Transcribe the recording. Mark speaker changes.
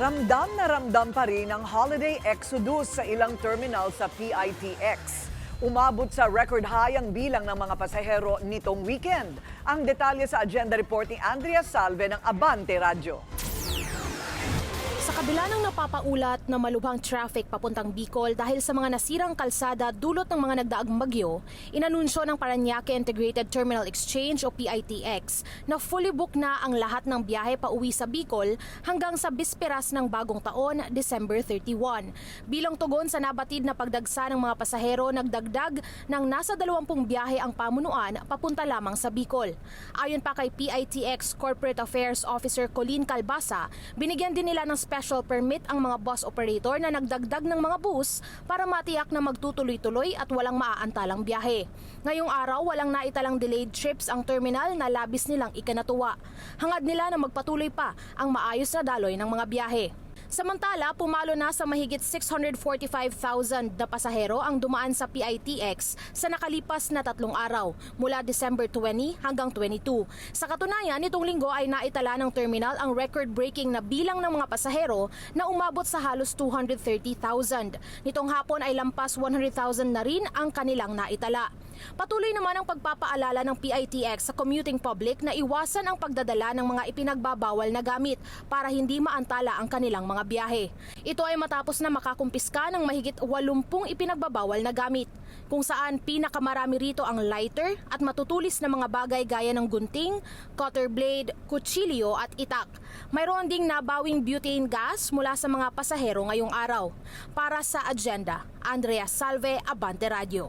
Speaker 1: Ramdam na ramdam pa rin ang holiday exodus sa ilang terminal sa PITX. Umabot sa record high ang bilang ng mga pasahero nitong weekend. Ang detalye sa agenda report ni Andrea Salve ng Abante Radio.
Speaker 2: Sa kabila ng napapaulat na malubhang traffic papuntang Bicol dahil sa mga nasirang kalsada dulot ng mga nagdaang bagyo, inanunsyo ng Parañaque Integrated Terminal Exchange o PITX na fully book na ang lahat ng biyahe pauwi sa Bicol hanggang sa bisperas ng bagong taon, December 31. Bilang tugon sa nabatid na pagdagsa ng mga pasahero, nagdagdag ng nasa 20 biyahe ang pamunuan papunta lamang sa Bicol. Ayon pa kay PITX Corporate Affairs Officer Colleen Calbasa, binigyan din nila ng special permit ang mga bus operator na nagdagdag ng mga bus para matiyak na magtutuloy-tuloy at walang maaantalang biyahe. Ngayong araw, walang naitalang delayed trips ang terminal na labis nilang ikinatuwa. Hangad nila na magpatuloy pa ang maayos na daloy ng mga biyahe. Samantala, pumalo na sa mahigit 645,000 na pasahero ang dumaan sa PITX sa nakalipas na 3 araw mula December 20 hanggang 22. Sa katunayan, nitong linggo ay naitala ng terminal ang record-breaking na bilang ng mga pasahero na umabot sa halos 230,000. Nitong hapon ay lampas 100,000 na rin ang kanilang naitala. Patuloy naman ang pagpapaalala ng PITX sa commuting public na iwasan ang pagdadala ng mga ipinagbabawal na gamit para hindi maantala ang kanilang mga biyahe. Ito ay matapos na makakumpiska ng mahigit 80 ipinagbabawal na gamit, kung saan pinakamarami rito ang lighter at matutulis na mga bagay gaya ng gunting, cutter blade, kutsilyo at itak. Mayroon ding nabawing butane gas mula sa mga pasahero ngayong araw. Para sa agenda, Andrea Salve, Abante Radio.